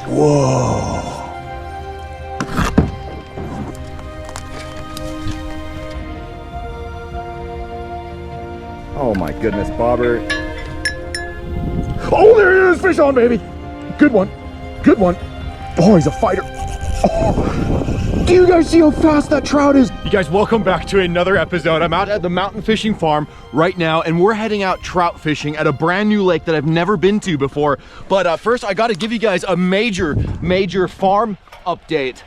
Whoa. Oh my goodness, bobber. Oh, there it is, fish on, baby. Good one, good one. Oh, he's a fighter. Oh. Do you guys see how fast that trout is? You guys, welcome back to another episode. I'm out at the mountain fishing farm right now, and we're heading out trout fishing at a brand new lake that I've never been to before. But first, I gotta give you guys a major farm update.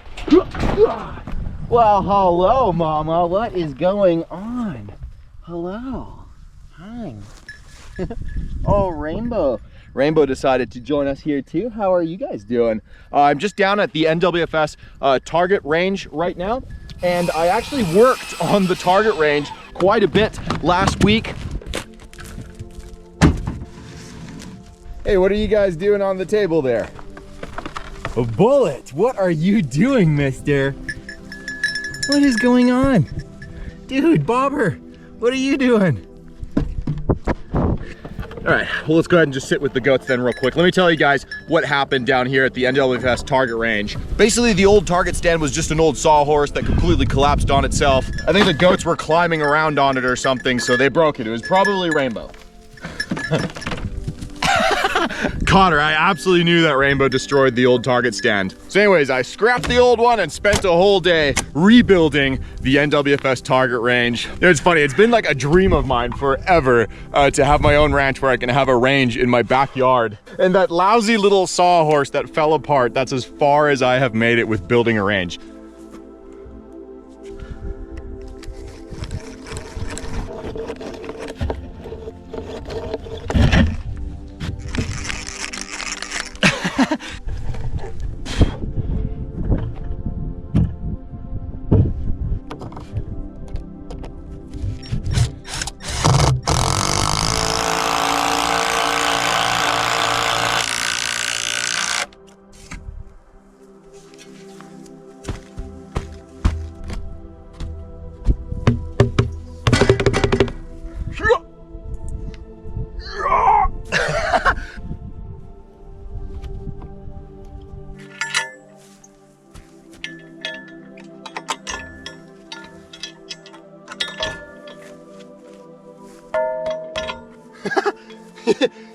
Well, hello, Mama. What is going on? Hello. Hi. Oh, Rainbow. Rainbow decided to join us here too. How are you guys doing? I'm just down at the NWFS target range right now, and I actually worked on the target range quite a bit last week. Hey, what are you guys doing on the table there? A bullet. What are you doing, mister? What is going on? Dude, Bobber, what are you doing? All right, well, let's go ahead and just sit with the goats then real quick. Let me tell you guys what happened down here at the NWFS target range. Basically, the old target stand was just an old sawhorse that completely collapsed on itself. I think the goats were climbing around on it or something, so they broke it. It was probably Rainbow. Connor, I absolutely knew that Rainbow destroyed the old target stand. So anyways, I scrapped the old one and spent a whole day rebuilding the NWFS target range. It's funny, it's been like a dream of mine forever to have my own ranch where I can have a range in my backyard. And that lousy little sawhorse that fell apart, that's as far as I have made it with building a range.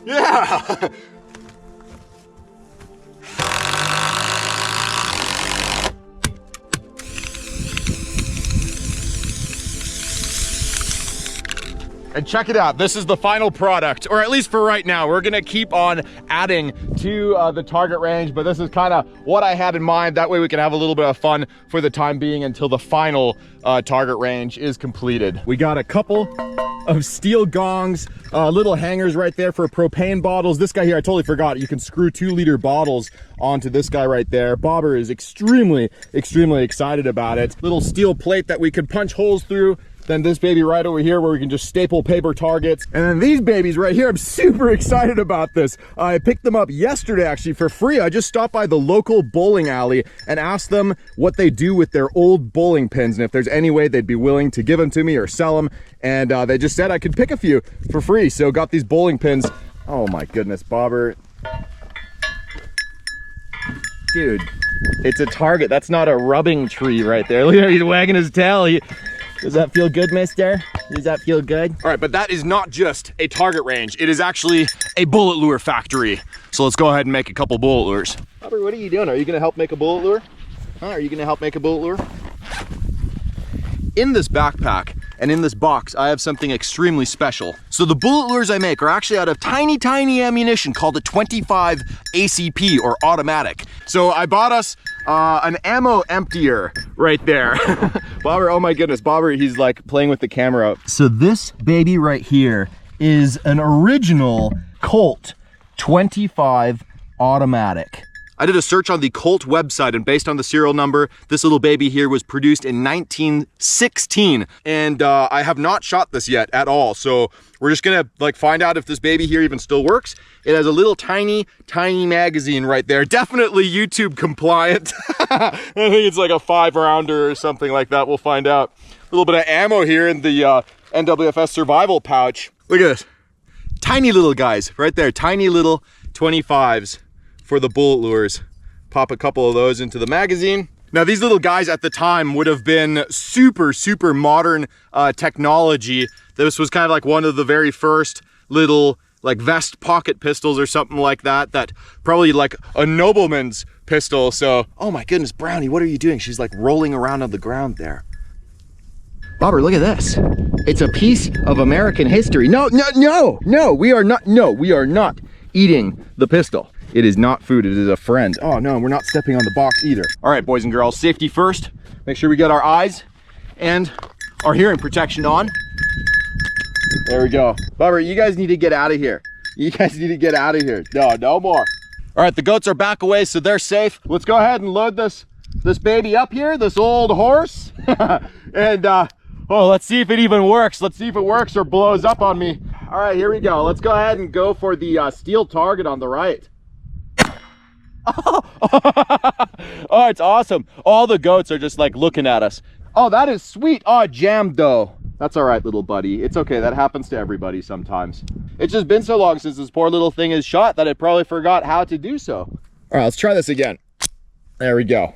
Yeah! And check it out, this is the final product, or at least for right now. We're gonna keep on adding to the target range, but this is kind of what I had in mind. That way we can have a little bit of fun for the time being until the final target range is completed. We got a couple of steel gongs, little hangers right there for propane bottles. This guy here, I totally forgot, you can screw 2-liter bottles onto this guy right there. Bobber is extremely excited about it. Little steel plate that we could punch holes through. Then this baby right over here where we can just staple paper targets. And then these babies right here, I'm super excited about this. I picked them up yesterday actually for free. I just stopped by the local bowling alley and asked them what they do with their old bowling pins and if there's any way they'd be willing to give them to me or sell them. And they just said I could pick a few for free. So got these bowling pins. Oh my goodness, Bobber. Dude, it's a target. That's not a rubbing tree right there. Look at him, he's wagging his tail. Does that feel good, mister? Does that feel good? All right, but that is not just a target range. It is actually a bullet lure factory. So let's go ahead and make a couple bullet lures. Bobber, what are you doing? Are you gonna help make a bullet lure? Huh? Are you gonna help make a bullet lure? In this backpack and in this box, I have something extremely special. So the bullet lures I make are actually out of tiny ammunition called a 25 ACP or automatic. So I bought us an ammo emptier right there. Bobber, oh my goodness, Bobber, he's like playing with the camera. So this baby right here is an original Colt 25 automatic. I did a search on the Colt website, and based on the serial number, this little baby here was produced in 1916. And I have not shot this yet at all. So we're just gonna like find out if this baby here even still works. It has a little tiny magazine right there. Definitely YouTube compliant. I think it's like a 5-rounder or something like that. We'll find out. A little bit of ammo here in the NWFS survival pouch. Look at this. Tiny little guys right there. Tiny little 25s. For the bullet lures. Pop a couple of those into the magazine. Now these little guys at the time would have been super modern technology. This was kind of like one of the very first little like vest pocket pistols or something like that, that probably like a nobleman's pistol. So, oh my goodness, Brownie, what are you doing? She's like rolling around on the ground there. Bobber, look at this. It's a piece of American history. No, we are not eating the pistol. It is not food, it is a friend. Oh no, we're not stepping on the box either. All right, boys and girls, safety first. Make sure we get our eyes and our hearing protection on. There we go. Bobber, you guys need to get out of here. You guys need to get out of here. No more. All right, the goats are back away, so they're safe. Let's go ahead and load this baby up here, this old horse. And oh, let's see if it even works. Let's see if it works or blows up on me. All right, here we go. Let's go ahead and go for the steel target on the right. Oh, it's awesome. All the goats are just like looking at us. Oh, that is sweet. Oh, it jammed though. That's all right, little buddy. It's okay. That happens to everybody sometimes. It's just been so long since this poor little thing is shot that it probably forgot how to do so. All right, let's try this again. There we go.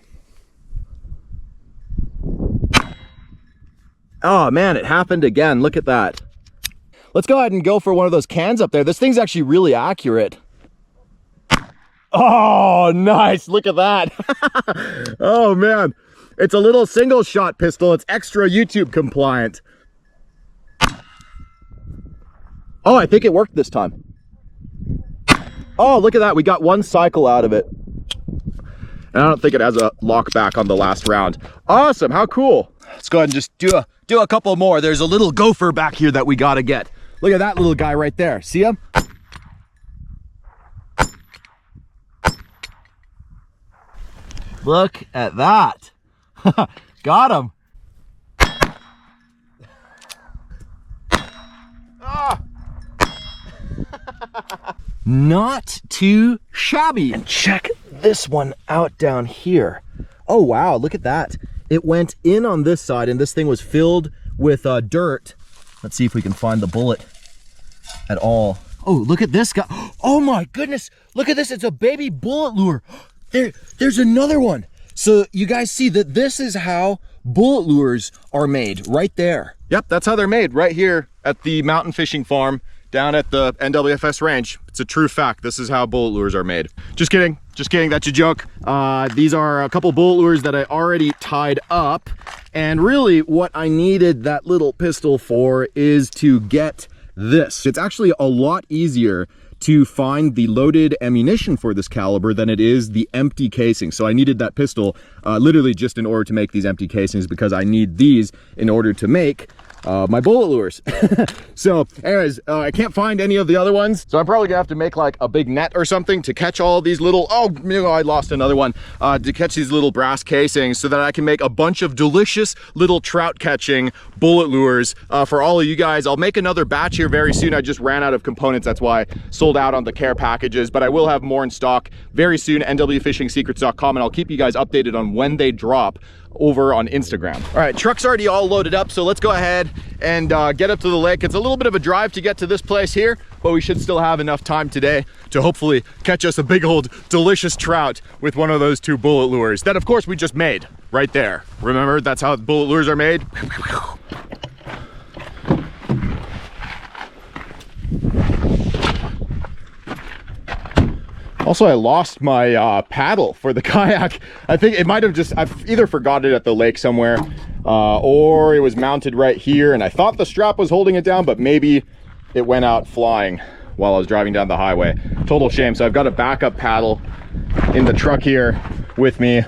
Oh man, it happened again. Look at that. Let's go ahead and go for one of those cans up there. This thing's actually really accurate. Oh, nice. Look at that. Oh man. It's a little single shot pistol. It's extra YouTube compliant. Oh, I think it worked this time. Oh, look at that. We got one cycle out of it. And I don't think it has a lock back on the last round. Awesome. How cool. Let's go ahead and just do a couple more. There's a little gopher back here that we got to get. Look at that little guy right there. See him? Look at that. Got him. Ah. Not too shabby. And check this one out down here. Oh wow, look at that. It went in on this side and this thing was filled with dirt. Let's see if we can find the bullet at all. Oh, look at this guy. Oh my goodness. Look at this. It's a baby bullet lure. There's another one. So you guys see that this is how bullet lures are made right there. Yep, that's how they're made right here at the mountain fishing farm down at the NWFS range. It's a true fact. This is how bullet lures are made. Just kidding. Just kidding. That's a joke. These are a couple bullet lures that I already tied up. And really what I needed that little pistol for is to get this. It's actually a lot easier to find the loaded ammunition for this caliber than it is the empty casing. So I needed that pistol literally just in order to make these empty casings, because I need these in order to make my bullet lures. So anyways, I can't find any of the other ones, so I'm probably gonna have to make like a big net or something to catch all these little, oh, I lost another one, to catch these little brass casings so that I can make a bunch of delicious little trout catching bullet lures for all of you guys. I'll make another batch here very soon. I just ran out of components, that's why I sold out on the care packages, but I will have more in stock very soon. nwfishingsecrets.com, and I'll keep you guys updated on when they drop over on Instagram. All right, truck's already all loaded up, so let's go ahead and get up to the lake. It's a little bit of a drive to get to this place here, but we should still have enough time today to hopefully catch us a big old delicious trout with one of those two bullet lures that of course we just made right there. Remember, that's how bullet lures are made. Also, I lost my paddle for the kayak. I think it might have just, I've either forgot it at the lake somewhere or it was mounted right here and I thought the strap was holding it down, but maybe it went out flying while I was driving down the highway. Total shame. So I've got a backup paddle in the truck here with me.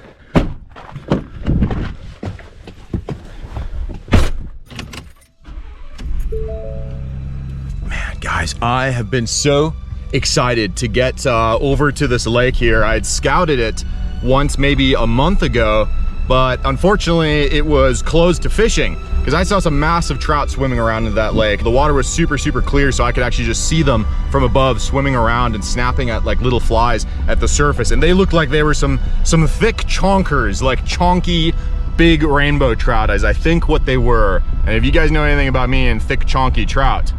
Man, guys, I have been so excited to get over to this lake here. I had scouted it once maybe a month ago, but unfortunately it was closed to fishing because I saw some massive trout swimming around in that lake. The water was super clear, so I could actually just see them from above swimming around and snapping at like little flies at the surface, and they looked like they were some thick chonkers, like chonky big rainbow trout, as I think what they were. And if you guys know anything about me and thick chonky trout,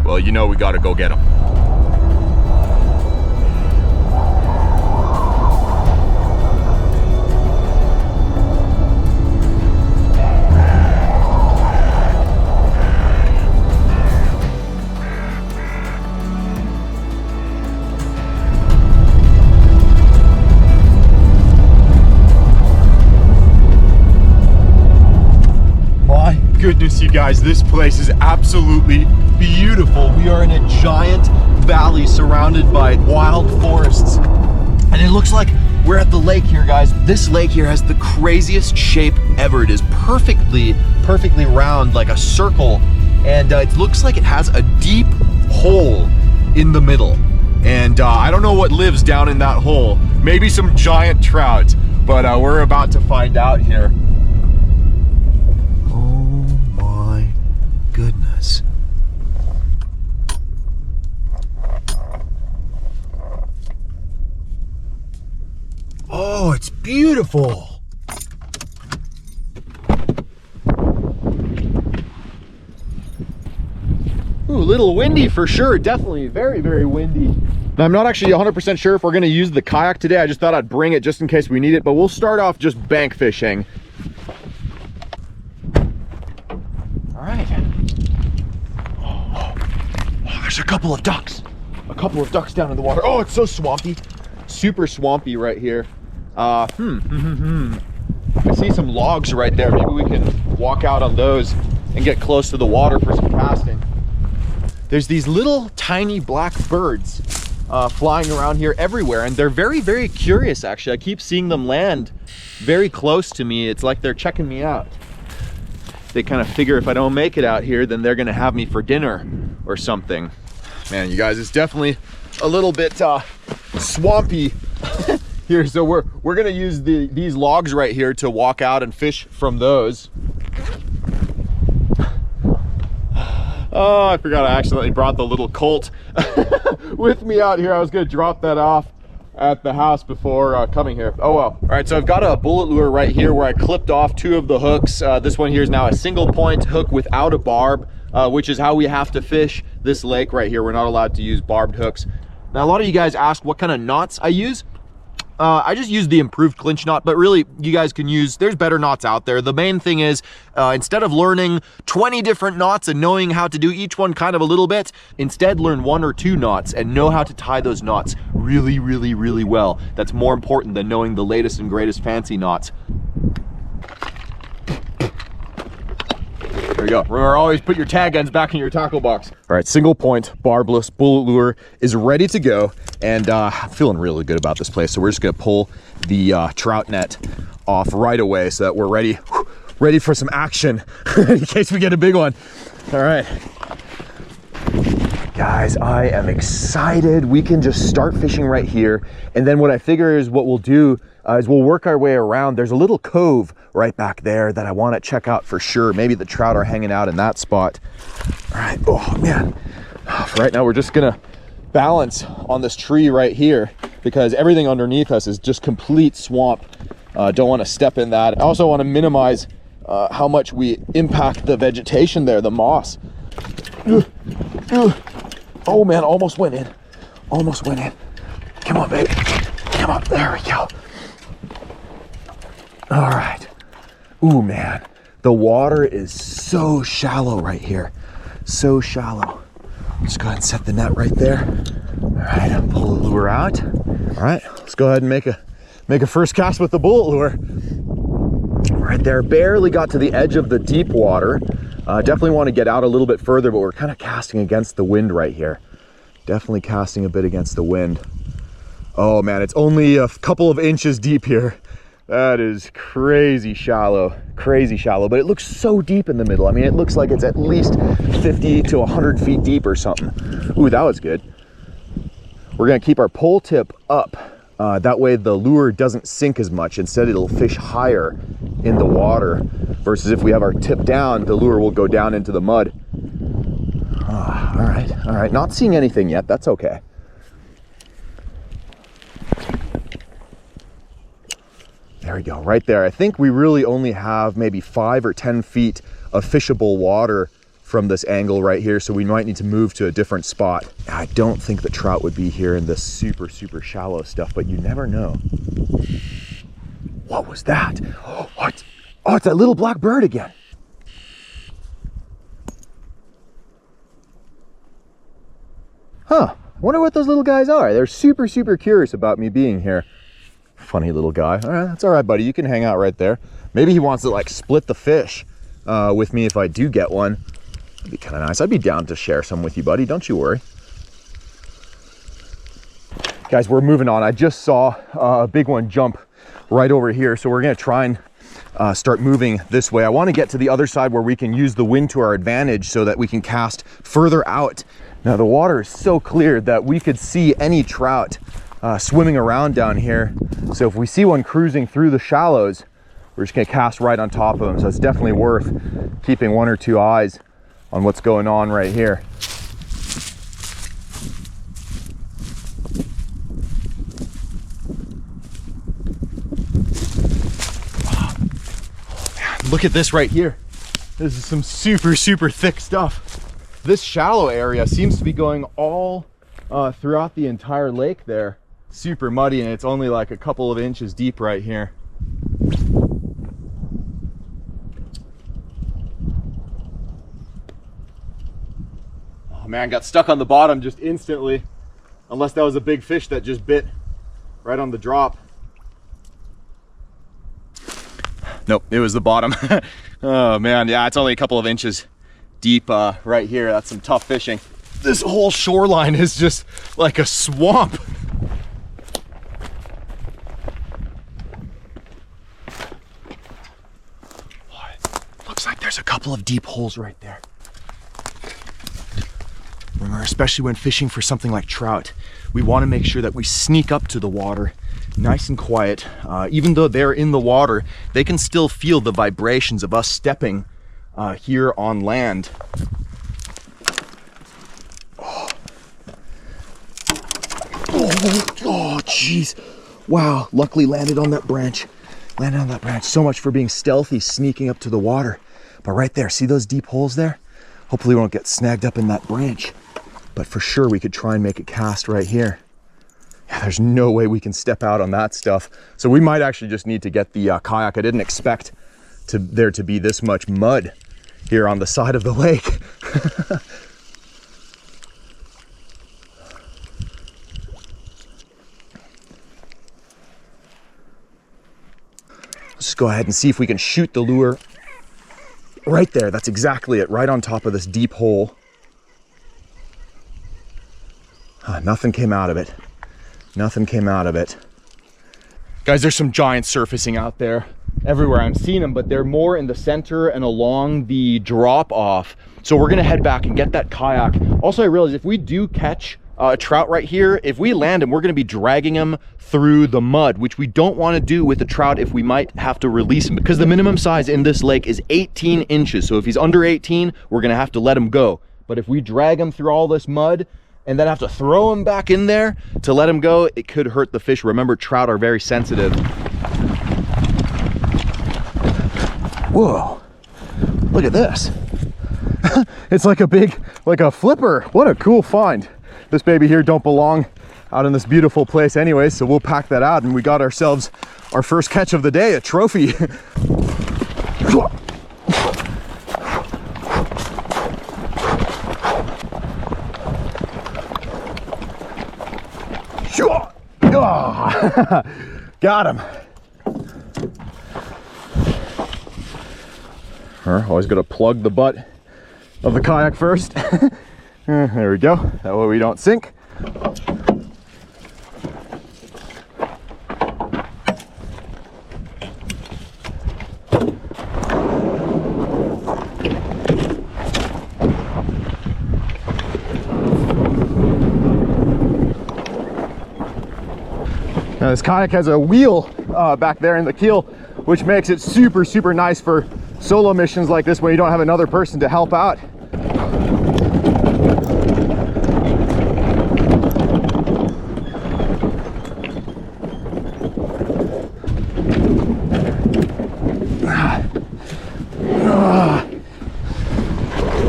well, you know we gotta go get them. goodness, you guys, this place is absolutely beautiful. We are in a giant valley surrounded by wild forests. And it looks like we're at the lake here, guys. This lake here has the craziest shape ever. It is perfectly round, like a circle. And it looks like it has a deep hole in the middle. And I don't know what lives down in that hole. Maybe some giant trout, but we're about to find out here. Oh my goodness. Oh, it's beautiful. Ooh, a little windy for sure. Definitely very, very windy. Now, I'm not actually 100% sure if we're going to use the kayak today. I just thought I'd bring it just in case we need it, but we'll start off just bank fishing. All right. Oh, there's a couple of ducks. A couple of ducks down in the water. Oh, it's so swampy. Super swampy right here. I see some logs right there. Maybe we can walk out on those and get close to the water for some casting. There's these little tiny black birds flying around here everywhere, and they're very, very curious actually. I keep seeing them land very close to me. It's like they're checking me out. They kind of figure if I don't make it out here, then they're gonna have me for dinner or something. Man, you guys, it's definitely a little bit swampy here. So we're gonna use these logs right here to walk out and fish from those. Oh, I forgot I accidentally brought the little Colt with me out here. I was gonna drop that off at the house before coming here. Oh well. All right, so I've got a bullet lure right here where I clipped off 2 of the hooks. This one here is now a single point hook without a barb, which is how we have to fish this lake right here. We're not allowed to use barbed hooks. Now, a lot of you guys ask what kind of knots I use. I just use the improved clinch knot, but really you guys can use, there's better knots out there. The main thing is, instead of learning 20 different knots and knowing how to do each one kind of a little bit, instead learn 1 or 2 knots and know how to tie those knots really, really, really well. That's more important than knowing the latest and greatest fancy knots. There you go. Remember, always put your tag ends back in your tackle box. All right, single point, barbless bullet lure is ready to go. And I'm feeling really good about this place. So we're just gonna pull the trout net off right away so that we're ready for some action in case we get a big one. All right. Guys, I am excited. We can just start fishing right here. And then what I figure is what we'll do is we'll work our way around. There's a little cove right back there that I want to check out for sure. Maybe the trout are hanging out in that spot. All right, oh man. For right now, we're just gonna balance on this tree right here because everything underneath us is just complete swamp. Don't want to step in that. I also want to minimize how much we impact the vegetation there, the moss. Oh man, almost went in. Almost went in. Come on, baby. Come on, there we go. All right. Ooh, man. The water is so shallow right here. So shallow. Just go ahead and set the net right there. All right, I'll pull the lure out. All right, let's go ahead and make a first cast with the bullet lure. Right there, barely got to the edge of the deep water. Definitely want to get out a little bit further, but we're kind of casting against the wind right here. Definitely casting a bit against the wind. Oh man, it's only a couple of inches deep here. That is crazy shallow, but it looks so deep in the middle. I mean, it looks like it's at least 50 to 100 feet deep or something. Ooh, that was good. We're gonna keep our pole tip up. That way the lure doesn't sink as much. Instead, it'll fish higher in the water versus if we have our tip down, the lure will go down into the mud. All right, not seeing anything yet, that's okay. There we go, right there. I think we really only have maybe 5 or 10 feet of fishable water from this angle right here, so we might need to move to a different spot. I don't think the trout would be here in this super, super shallow stuff, but you never know. What was that? Oh, it's that little black bird again. Huh, I wonder what those little guys are. They're super, super curious about me being here. Funny little guy. All right, that's all right, buddy. You can hang out right there. Maybe he wants to like split the fish with me if I do get one. That'd be kind of nice. I'd be down to share some with you, buddy. Don't you worry. Guys, we're moving on. I just saw a big one jump right over here. So we're gonna try and start moving this way. I wanna get to the other side where we can use the wind to our advantage so that we can cast further out. Now the water is so clear that we could see any trout swimming around down here. So if we see one cruising through the shallows, we're just gonna cast right on top of them. So it's definitely worth keeping one or two eyes on what's going on right here. Look at this right here. This is some super, super thick stuff. This shallow area seems to be going all throughout the entire lake there. Super muddy, and it's only like a couple of inches deep right here. Oh man, got stuck on the bottom just instantly. Unless that was a big fish that just bit right on the drop. Nope, it was the bottom. Oh man, yeah, it's only a couple of inches deep right here. That's some tough fishing. This whole shoreline is just like a swamp. Looks like there's a couple of deep holes right there. Remember, especially when fishing for something like trout, we want to make sure that we sneak up to the water nice and quiet. Even though they're in the water, they can still feel the vibrations of us stepping here on land. Oh, jeez. Wow, luckily landed on that branch. Landed on that branch. So much for being stealthy, sneaking up to the water. But right there, see those deep holes there? Hopefully we won't get snagged up in that branch. But for sure we could try and make a cast right here. Yeah, there's no way we can step out on that stuff. So we might actually just need to get the kayak. I didn't expect there to be this much mud here on the side of the lake. Let's just go ahead and see if we can shoot the lure right there. That's exactly it, right on top of this deep hole. Nothing came out of it. Nothing came out of it. Guys, there's some giants surfacing out there everywhere. I'm seeing them, but they're more in the center and along the drop off. So we're gonna head back and get that kayak. Also, I realized if we do catch a trout right here, if we land him, we're gonna be dragging him through the mud, which we don't want to do with a trout if we might have to release him, because the minimum size in this lake is 18 inches. So if he's under 18, we're gonna have to let him go. But if we drag him through all this mud and then have to throw him back in there to let him go, it could hurt the fish. Remember, trout are very sensitive. Whoa, look at this. It's like a flipper. What a cool find. This baby here don't belong out in this beautiful place anyway, so we'll pack that out, and we got ourselves our first catch of the day, a trophy. Got him. Always got to plug the butt of the kayak first. There we go. That way we don't sink. Now this kayak has a wheel back there in the keel, which makes it super, super nice for solo missions like this when you don't have another person to help out.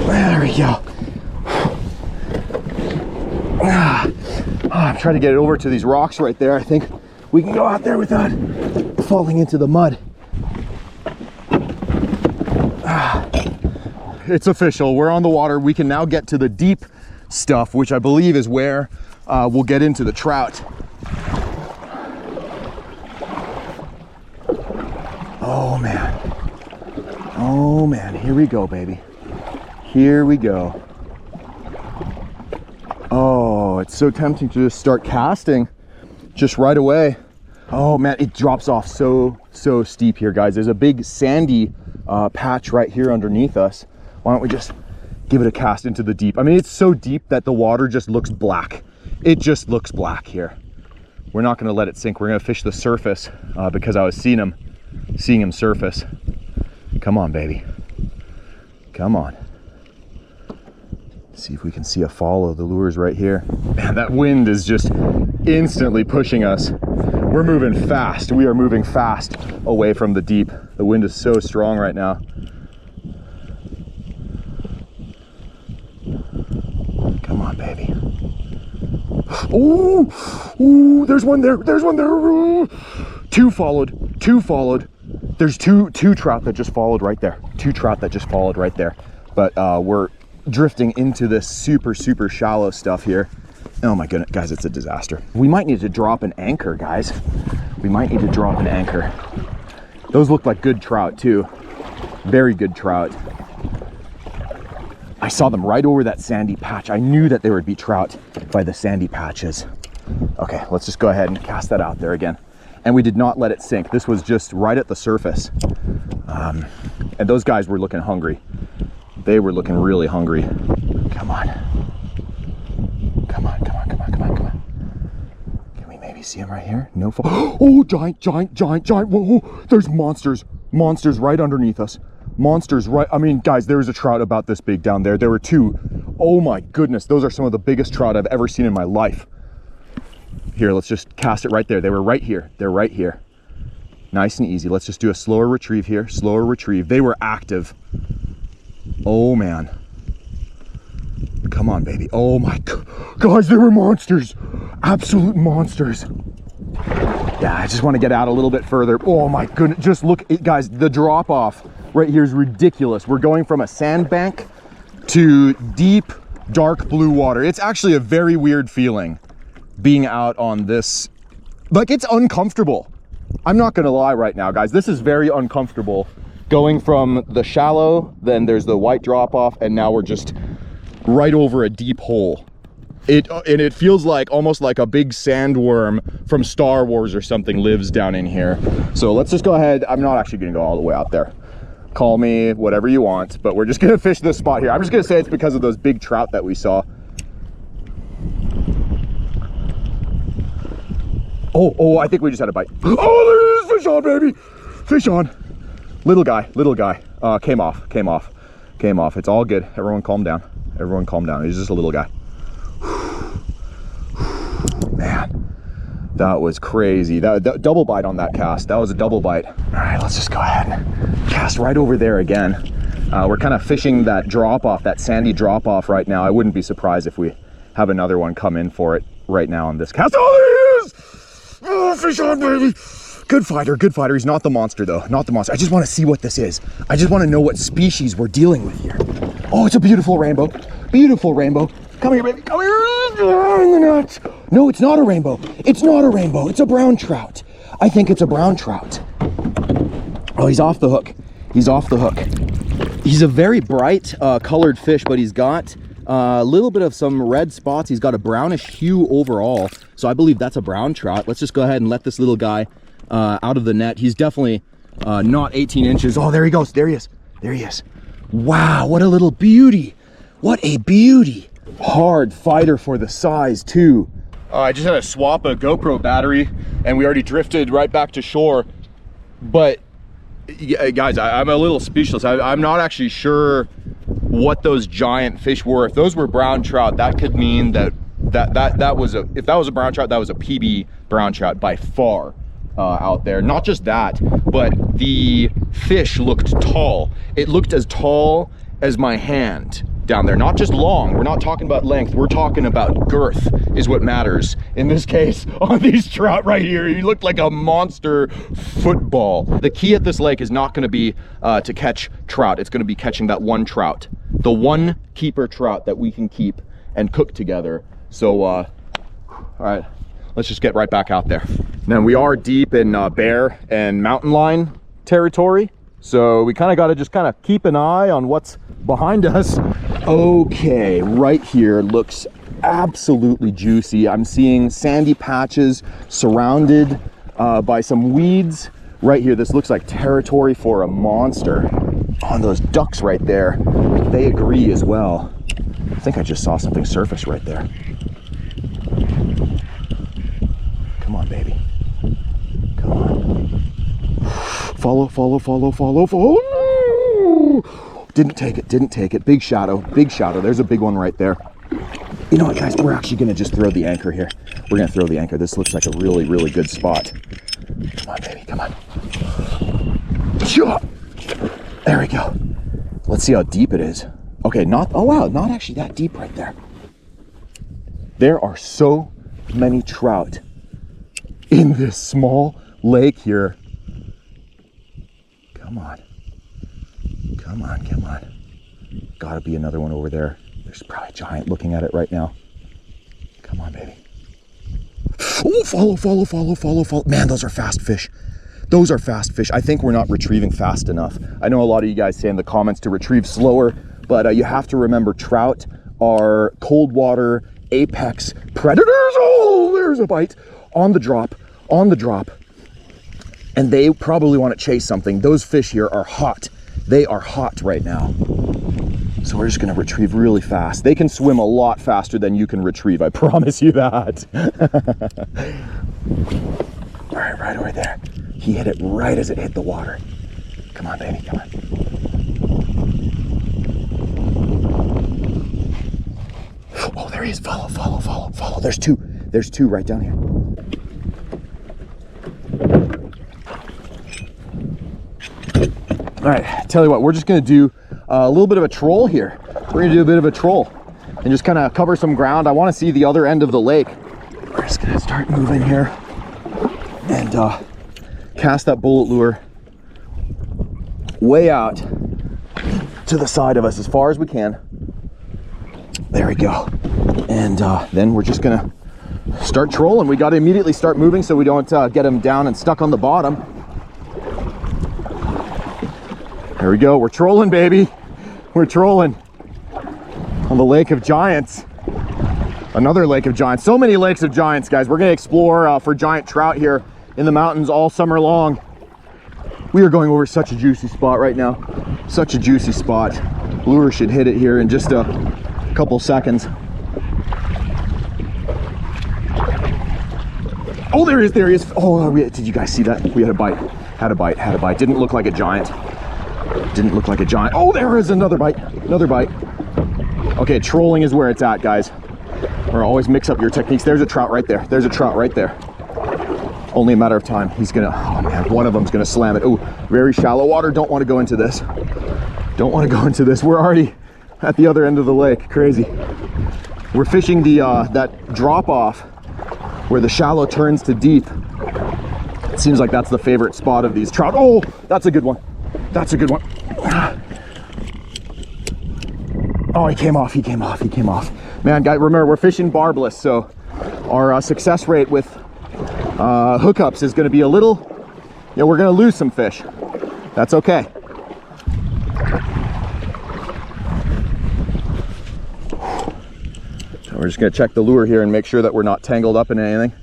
There we go. I'm trying to get it over to these rocks right there. I think we can go out there without falling into the mud. It's official. We're on the water. We can now get to the deep stuff, which I believe is where we'll get into the trout. Oh man. Oh man, here we go, baby. Here we go. Oh, it's so tempting to just start casting just right away. Oh man, it drops off so steep here, guys. There's a big sandy patch right here underneath us. Why don't we just give it a cast into the deep? I mean, it's so deep that the water just looks black. It just looks black here. We're not gonna let it sink. We're gonna fish the surface because I was seeing him surface. Come on, baby. Come on. See if we can see a follow. The lure's right here. Man, that wind is just instantly pushing us. We're moving fast. We are moving fast away from the deep. The wind is so strong right now. Come on, baby. Oh, ooh, there's one there. There's one there. Ooh. Two followed. There's two trout that just followed right there. Two trout that just followed right there. But we're drifting into this super shallow stuff here. Oh my goodness, guys, it's a disaster. We might need to drop an anchor, guys. We might need to drop an anchor. Those look like good trout too. Very good trout. I saw them right over that sandy patch. I knew that there would be trout by the sandy patches. Okay, let's just go ahead and cast that out there again. And we did not let it sink. This was just right at the surface. And those guys were looking hungry. They were looking really hungry. Come on. Come on. Can we maybe see them right here? No fall. Oh, giant. Whoa, there's monsters right underneath us. Monsters right, I mean, guys, there was a trout about this big down there. There were two. Oh my goodness, those are some of the biggest trout I've ever seen in my life. Here, let's just cast it right there. They were right here. They're right here. Nice and easy. Let's just do a slower retrieve here. Slower retrieve. They were active. Oh man. Come on, baby. Oh my God. Guys, they were monsters. Absolute monsters. Yeah, I just want to get out a little bit further. Oh my goodness. Just look, guys, the drop off right here is ridiculous. We're going from a sandbank to deep, dark blue water. It's actually a very weird feeling being out on this. Like, it's uncomfortable. I'm not gonna lie right now, guys. This is very uncomfortable. Going from the shallow, then there's the white drop off, and now we're just right over a deep hole. It feels like almost like a big sandworm from Star Wars or something lives down in here. So let's just go ahead. I'm not actually gonna go all the way out there. Call me whatever you want, but we're just gonna fish this spot here. I'm just gonna say it's because of those big trout that we saw. Oh, I think we just had a bite. Oh, there it is, fish on, baby. Fish on. Little guy. Came off. It's all good. Everyone calm down. He's just a little guy. Man, that was crazy. That double bite on that cast. That was a double bite. All right, let's just go ahead and cast right over there again. We're kind of fishing that drop off, that sandy drop off right now. I wouldn't be surprised if we have another one come in for it right now on this cast. Oh, there he is! Oh, fish on, baby. Good fighter. He's not the monster though, not the monster. I just want to see what this is. I just want to know what species we're dealing with here. Oh, it's a beautiful rainbow. Come here, baby, come here. Oh, in the nuts. No, it's not a rainbow. It's a brown trout. I think it's a brown trout. Oh, he's off the hook. He's a very bright colored fish, but he's got a little bit of some red spots. He's got a brownish hue overall. So I believe that's a brown trout. Let's just go ahead and let this little guy out of the net. He's definitely not 18 inches. Oh, there he goes. There he is. Wow, what a little beauty. Hard fighter for the size too. I just had to swap a GoPro battery and we already drifted right back to shore. But yeah, guys, I'm a little speechless. I'm not actually sure what those giant fish were. If those were brown trout, that could mean that was if that was a brown trout, that was a PB brown trout by far out there. Not just that, but the fish looked tall. It looked as tall as my hand down there. Not just long. We're not talking about length. We're talking about girth is what matters. In this case, on these trout right here, he looked like a monster football. The key at this lake is not going to be to catch trout. It's going to be catching that one trout. The one keeper trout that we can keep and cook together. So, all right, let's just get right back out there. Now, we are deep in bear and mountain lion territory. So we kind of got to just kind of keep an eye on what's behind us. Okay, right here looks absolutely juicy. I'm seeing sandy patches surrounded by some weeds. Right here, this looks like territory for a monster. On those ducks right there, they agree as well. I think I just saw something surface right there. Come on, baby. Come on. Follow, follow, follow, follow, follow. Didn't take it, didn't take it. Big shadow, big shadow. There's a big one right there. You know what, guys? We're actually gonna just throw the anchor here. We're gonna throw the anchor. This looks like a really, really good spot. Come on, baby, come on. There we go. Let's see how deep it is. Okay, oh wow, not actually that deep right there. There are so many trout in this small lake here. Come on. Come on, come on. Gotta be another one over there. There's probably a giant looking at it right now. Come on, baby. Oh, follow, follow, follow, follow, follow. Man, those are fast fish. Those are fast fish. I think we're not retrieving fast enough. I know a lot of you guys say in the comments to retrieve slower, but you have to remember trout are cold water apex predators. Oh, there's a bite on the drop, on the drop. And they probably want to chase something. Those fish here are hot. They are hot right now. So we're just gonna retrieve really fast. They can swim a lot faster than you can retrieve, I promise you that. All right, right over there. He hit it right as it hit the water. Come on, baby, come on. Oh, there he is. Follow, follow, follow, follow. There's two. There's two right down here. All right, tell you what, we're just gonna do a little bit of a troll here. We're gonna do a bit of a troll and just kind of cover some ground. I wanna see the other end of the lake. We're just gonna start moving here and cast that bullet lure way out to the side of us as far as we can. There we go. And then we're just gonna start trolling. We gotta immediately start moving so we don't get them down and stuck on the bottom. There we go, we're trolling, baby. We're trolling on the Lake of Giants. Another Lake of Giants. So many lakes of giants, guys. We're gonna explore for giant trout here in the mountains all summer long. We are going over such a juicy spot right now. Such a juicy spot. Lure should hit it here in just a couple seconds. Oh, there he is, there he is. Oh, did you guys see that? We had a bite, had a bite, had a bite. Didn't look like a giant. Didn't look like a giant. Oh, there is another bite, another bite. Okay, trolling is where it's at, guys. Or always mix up your techniques. There's a trout right there. There's a trout right there. Only a matter of time. He's gonna, oh man, one of them's gonna slam it. Oh, very shallow water. Don't want to go into this. Don't want to go into this. We're already at the other end of the lake. Crazy. We're fishing the that drop off where the shallow turns to deep. It seems like that's the favorite spot of these trout. Oh, that's a good one. That's a good one. Oh, he came off, he came off, he came off. Man, guys, remember, we're fishing barbless, so our success rate with hookups is gonna be a little, we're gonna lose some fish. That's okay. So we're just gonna check the lure here and make sure that we're not tangled up in anything.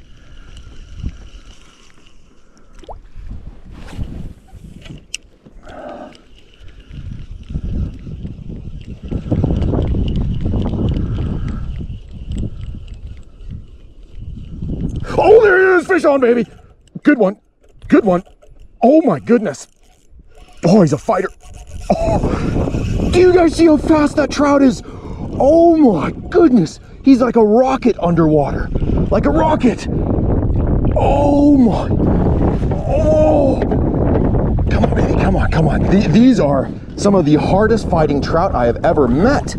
Oh, there it is, fish on, baby. Good one, good one. Oh my goodness. Oh, he's a fighter. Oh, do you guys see how fast that trout is? Oh my goodness. He's like a rocket underwater, like a rocket. Oh my, oh. Come on, baby, come on, come on. These are some of the hardest fighting trout I have ever met.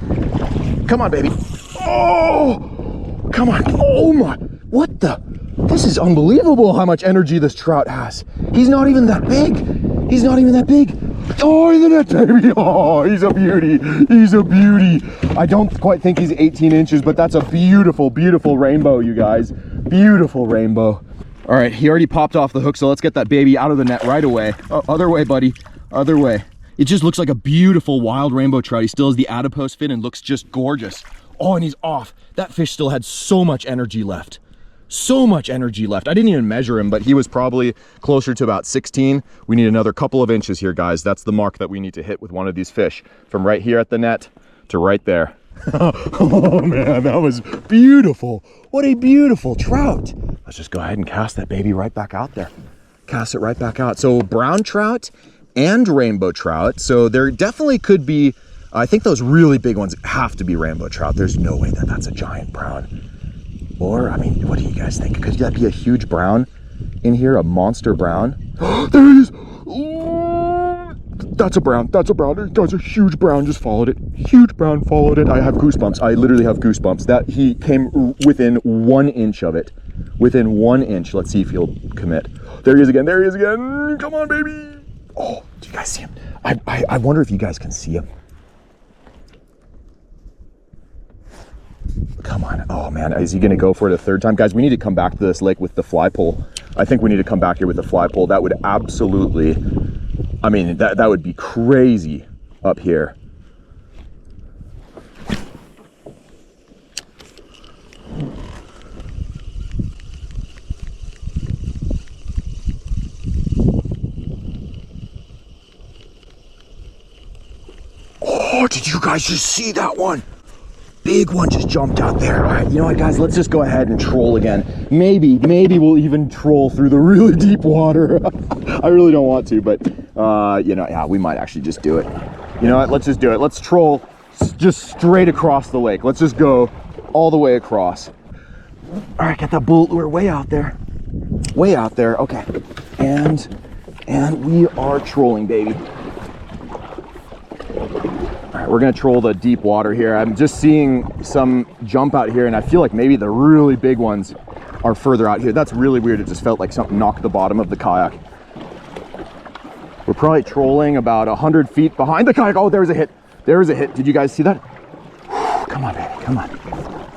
Come on, baby. Oh, come on, oh my, what the? This is unbelievable how much energy this trout has. He's not even that big. He's not even that big. Oh, isn't it, baby? Oh, he's a beauty. He's a beauty. I don't quite think he's 18 inches, but that's a beautiful, beautiful rainbow, you guys. Beautiful rainbow. All right, he already popped off the hook, so let's get that baby out of the net right away. Oh, other way, buddy, other way. It just looks like a beautiful wild rainbow trout. He still has the adipose fin and looks just gorgeous. Oh, and he's off. That fish still had so much energy left. So much energy left. I didn't even measure him, but he was probably closer to about 16. We need another couple of inches here, guys. That's the mark that we need to hit with one of these fish, from right here at the net to right there. Oh man, that was beautiful. What a beautiful trout. Let's just go ahead and cast that baby right back out there. Cast it right back out. So brown trout and rainbow trout. So there definitely could be, I think those really big ones have to be rainbow trout. There's no way that that's a giant brown. Or, I mean, what do you guys think? Could that be a huge brown in here? A monster brown? There it is! Oh, that's a brown. That's a brown. Guys, a huge brown just followed it. Huge brown followed it. I have goosebumps. I literally have goosebumps. That he came within 1 inch of it. Within 1 inch. Let's see if he'll commit. There he is again. There he is again. Come on, baby. Oh, do you guys see him? I wonder if you guys can see him. Come on. Oh man, is he gonna go for it a third time? Guys, we need to come back to this lake with the fly pole. I think we need to come back here with the fly pole. That would absolutely, I mean, that would be crazy up here. Oh, did you guys just see that one? Big one just jumped out there. All right, you know what, guys? Let's just go ahead and troll again. Maybe we'll even troll through the really deep water. I really don't want to, but you know, yeah, we might actually just do it. You know what? Let's just do it. Let's troll just straight across the lake. Let's just go all the way across. All right, get that bullet lure way out there. Way out there. Okay, and we are trolling, baby. All right, we're gonna troll the deep water here. I'm just seeing some jump out here, and I feel like maybe the really big ones are further out here. That's really weird. It just felt like something knocked the bottom of the kayak. We're probably trolling about 100 feet behind the kayak. Oh, there's a hit. There's a hit. Did you guys see that? Come on, baby, come on.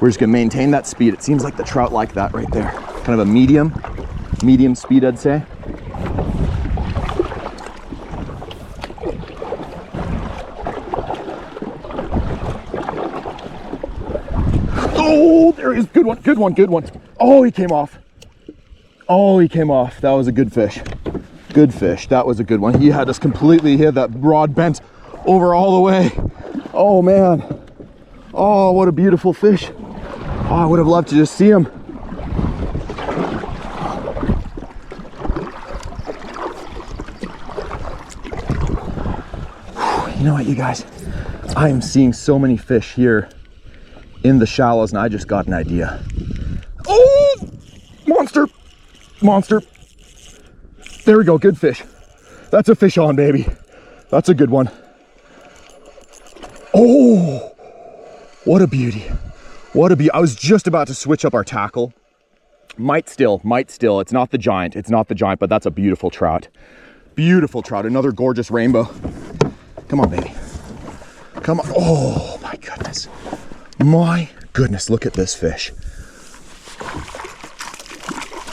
We're just gonna maintain that speed. It seems like the trout like that right there. Kind of a medium speed, I'd say. Oh, there he is. Good one, good one, good one. Oh, he came off. Oh, he came off. That was a good fish. Good fish. That was a good one. He had us completely, he had that rod bent over all the way. Oh, man. Oh, what a beautiful fish. Oh, I would have loved to just see him. You know what, you guys? I am seeing so many fish here in the shallows, and I just got an idea. Oh, monster, monster. There we go, good fish. That's a fish on, baby. That's a good one. Oh, what a beauty. What a beauty. I was just about to switch up our tackle. Might still. It's not the giant, but that's a beautiful trout. Beautiful trout, another gorgeous rainbow. Come on, baby. Come on. Oh my goodness. My goodness, look at this fish.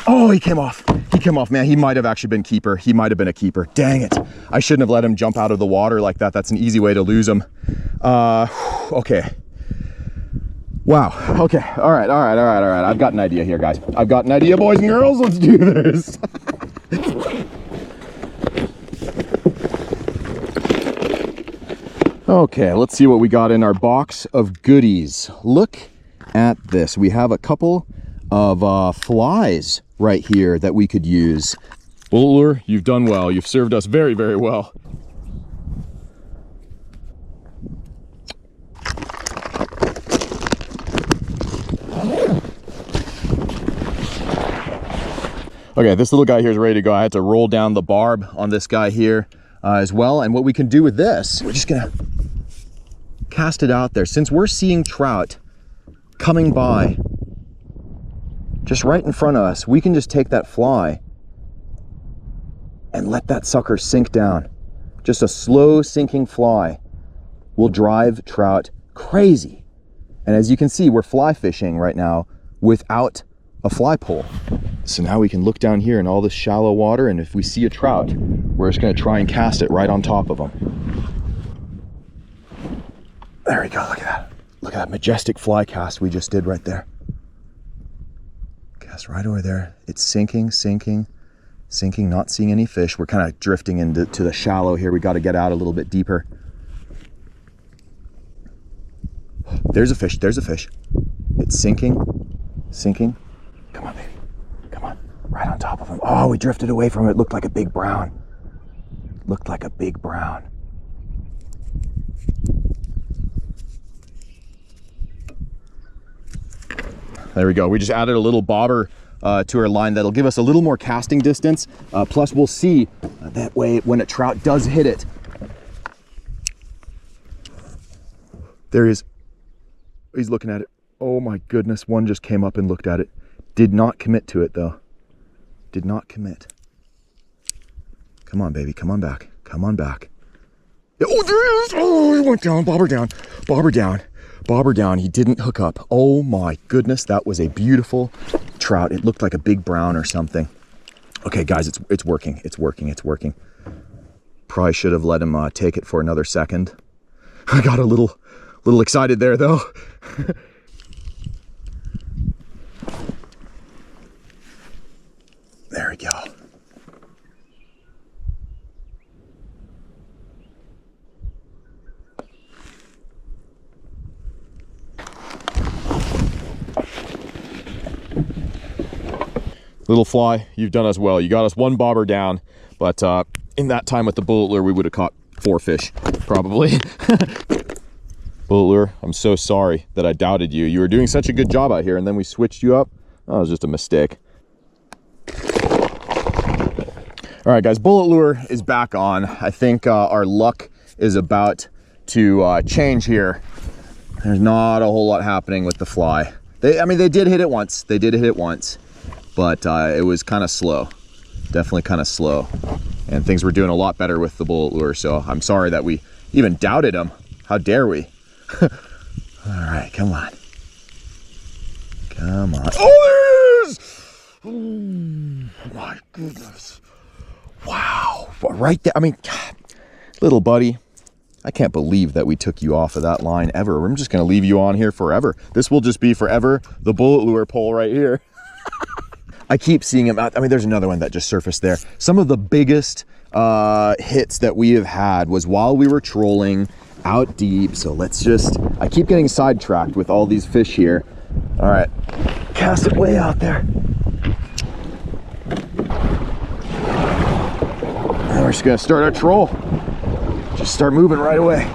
Oh, he came off. He came off, man. He might have actually been keeper. He might have been a keeper. Dang it. I shouldn't have let him jump out of the water like that. That's an easy way to lose him. Okay. Wow. Okay. All right. I've got an idea here, guys. I've got an idea, boys and girls. Let's do this. Okay, let's see what we got in our box of goodies. Look at this. We have a couple of flies right here that we could use. Bullet lure, you've done well. You've served us very, very well. Okay, this little guy here is ready to go. I had to roll down the barb on this guy here as well. And what we can do with this, we're just gonna cast it out there. Since we're seeing trout coming by just right in front of us, we can just take that fly and let that sucker sink down. Just a slow sinking fly will drive trout crazy. And as you can see, we're fly fishing right now without a fly pole. So now we can look down here in all this shallow water, and if we see a trout, we're just gonna try and cast it right on top of them. There we go, look at that. Look at that majestic fly cast we just did right there. Cast right over there. It's sinking, sinking, sinking, not seeing any fish. We're kind of drifting into the shallow here. We got to get out a little bit deeper. There's a fish, there's a fish. It's sinking, sinking. Come on, baby, come on. Right on top of him. Oh, we drifted away from it. It looked like a big brown. Looked like a big brown. There we go. We just added a little bobber to our line that'll give us a little more casting distance. Plus we'll see that way when a trout does hit it. There he is. He's looking at it. Oh my goodness. One just came up and looked at it. Did not commit to it though. Did not commit. Come on, baby. Come on back. Come on back. Oh, there he is. Oh, he went down. Bobber down. Bobber down. Bobber down. He didn't hook up. Oh my goodness, that was a beautiful trout. It looked like a big brown or something. Okay, guys, it's working. It's working. It's working. Probably should have let him take it for another second. I got a little excited there, though. There we go. Little fly, you've done us well. You got us one bobber down, but in that time with the bullet lure, we would have caught 4 fish, probably. Bullet lure, I'm so sorry that I doubted you. You were doing such a good job out here, and then we switched you up. Oh, it was just a mistake. All right, guys, bullet lure is back on. I think our luck is about to change here. There's not a whole lot happening with the fly. I mean, they did hit it once. They did hit it once. But it was kind of slow, definitely kind of slow. And things were doing a lot better with the bullet lure, so I'm sorry that we even doubted them. How dare we? All right, come on. Come on. Oh, there it is! Oh, my goodness. Wow, right there. I mean, God, little buddy, I can't believe that we took you off of that line ever. I'm just gonna leave you on here forever. This will just be forever the bullet lure pole right here. I keep seeing him out. I mean, there's another one that just surfaced there. Some of the biggest hits that we have had was while we were trolling out deep. So let's just, I keep getting sidetracked with all these fish here. All right, cast it way out there. And we're just gonna start our troll. Just start moving right away.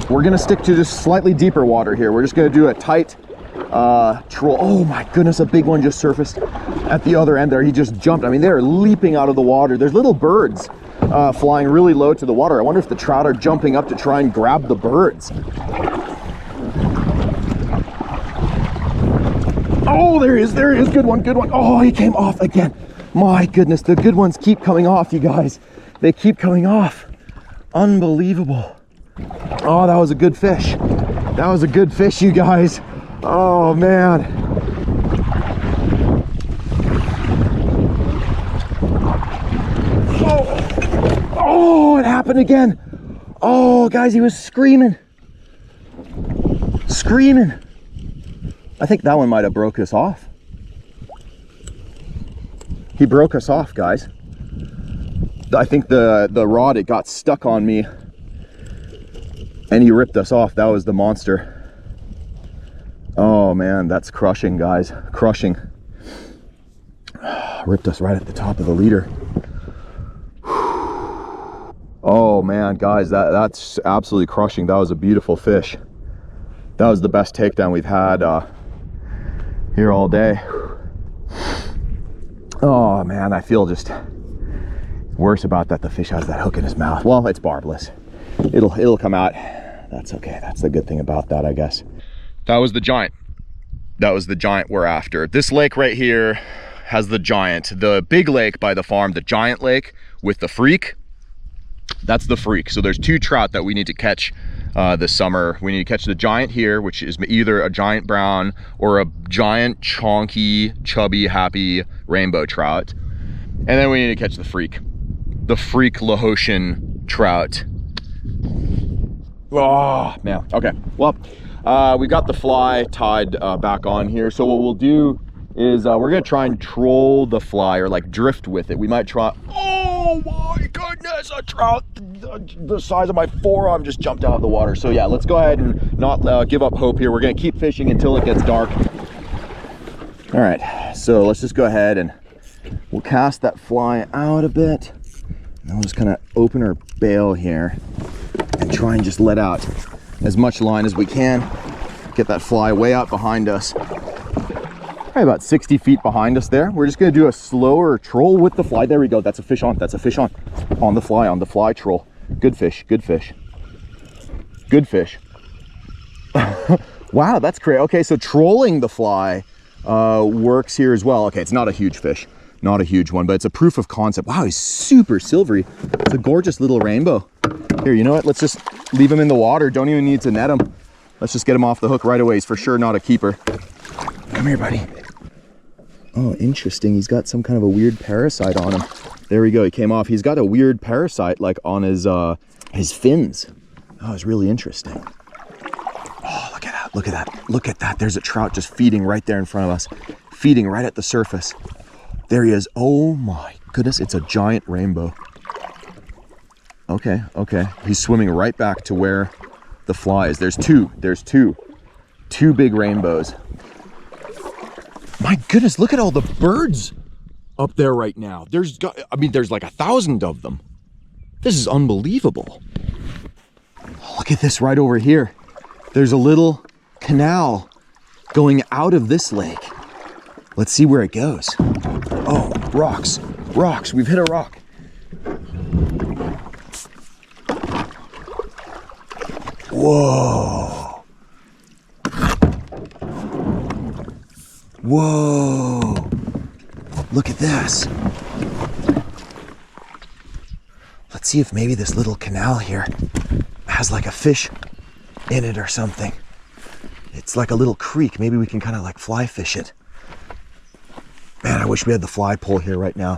We're gonna stick to just slightly deeper water here. We're just gonna do a tight troll. Oh my goodness, a big one just surfaced at the other end there. He just jumped. I mean, they're leaping out of the water. There's little birds flying really low to the water. I wonder if the trout are jumping up to try and grab the birds. Oh, there he is, good one, good one. Oh, he came off again. My goodness, the good ones keep coming off, you guys. They keep coming off. Unbelievable. Oh, that was a good fish. That was a good fish, you guys. Oh man. Oh, it happened again. Oh guys, he was screaming. Screaming. I think that one might have broke us off. He broke us off, guys. I think the rod, it got stuck on me and he ripped us off. That was the monster. Oh man, that's crushing, guys, crushing. Ripped us right at the top of the leader. Oh man, guys, that's absolutely crushing. That was a beautiful fish. That was the best takedown we've had here all day. Oh man, I feel just worse about that. The fish has that hook in his mouth. Well, it's barbless. It'll come out. That's okay. That's the good thing about that, I guess. That was the giant. That was the giant we're after. This lake right here has the giant. The big lake by the farm, the giant lake with the freak, That's the freak. So there's 2 trout that we need to catch this summer. We need to catch the giant here, which is either a giant brown or a giant chonky, chubby, happy rainbow trout. And then we need to catch the freak Laotian trout. Oh man, okay. Well, we got the fly tied back on here. So what we'll do is we're gonna try and troll the fly, or like drift with it. We might try. Oh my goodness, a trout the size of my forearm just jumped out of the water. So yeah, let's go ahead and not give up hope here. We're gonna keep fishing until it gets dark. All right, so let's just go ahead and we'll cast that fly out a bit. And we'll just kind of open our bail here and try and just let out as much line as we can. Get that fly way out behind us. Probably about 60 feet behind us there. We're just gonna do a slower troll with the fly. There we go, that's a fish on, that's a fish on. On the fly troll. Good fish, good fish. Good fish. Wow, that's great. Okay, so trolling the fly works here as well. Okay, it's not a huge fish, not a huge one, but it's a proof of concept. Wow, he's super silvery. It's a gorgeous little rainbow. Here, you know what? Let's just leave him in the water. Don't even need to net him. Let's just get him off the hook right away. He's for sure not a keeper. Come here, buddy. Oh, interesting. He's got some kind of a weird parasite on him. There we go. He came off. He's got a weird parasite like on his fins. Oh, it's really interesting. Oh, look at that. Look at that. Look at that. There's a trout just feeding right there in front of us. Feeding right at the surface. There he is. Oh my goodness. It's a giant rainbow. Okay, okay. He's swimming right back to where the fly is. There's two. Two big rainbows. My goodness, look at all the birds up there right now. There's like 1,000 of them. This is unbelievable. Look at this right over here. There's a little canal going out of this lake. Let's see where it goes. Oh, rocks, rocks. We've hit a rock. Whoa. Whoa. Look at this. Let's see if maybe this little canal here has like a fish in it or something. It's like a little creek. Maybe we can kind of like fly fish it. Man, I wish we had the fly pole here right now.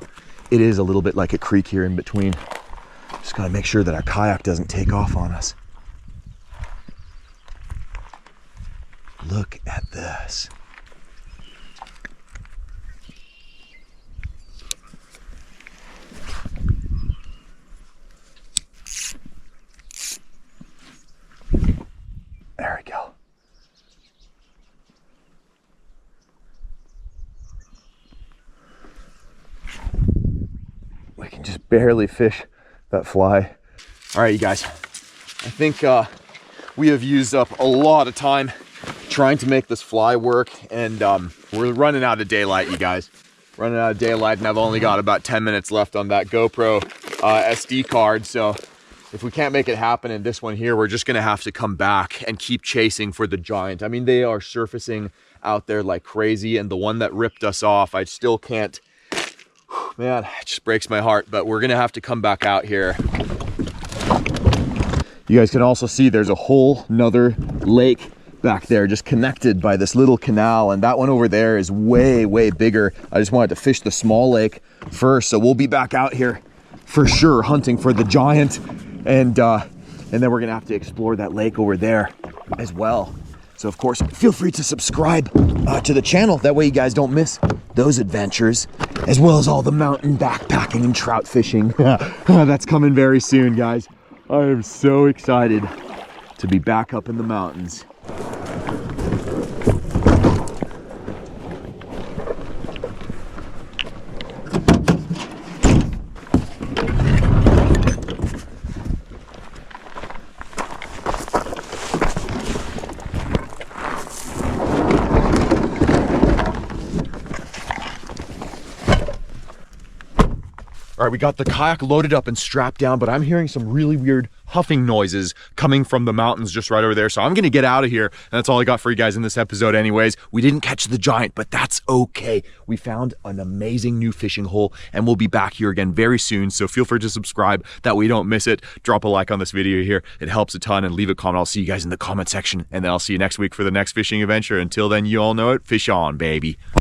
It is a little bit like a creek here in between. Just gotta make sure that our kayak doesn't take off on us. Look at this. There we go. We can just barely fish that fly. All right, you guys. I think we have used up a lot of time trying to make this fly work, and we're running out of daylight, you guys. Running out of daylight, and I've only got about 10 minutes left on that GoPro SD card, so if we can't make it happen in this one here, we're just gonna have to come back and keep chasing for the giant. I mean, they are surfacing out there like crazy, and the one that ripped us off, I still can't, man, it just breaks my heart, but we're gonna have to come back out here. You guys can also see there's a whole nother lake back there just connected by this little canal, and that one over there is way, way bigger. I just wanted to fish the small lake first, so we'll be back out here for sure hunting for the giant, and then we're gonna have to explore that lake over there as well. So of course, feel free to subscribe to the channel. That way you guys don't miss those adventures, as well as all the mountain backpacking and trout fishing. That's coming very soon, guys. I am so excited to be back up in the mountains. All right, we got the kayak loaded up and strapped down, but I'm hearing some really weird huffing noises coming from the mountains just right over there. So I'm gonna get out of here. And that's all I got for you guys in this episode anyways. We didn't catch the giant, but that's okay. We found an amazing new fishing hole and we'll be back here again very soon. So feel free to subscribe that we don't miss it. Drop a like on this video here. It helps a ton, and leave a comment. I'll see you guys in the comment section, and then I'll see you next week for the next fishing adventure. Until then, you all know it. Fish on, baby.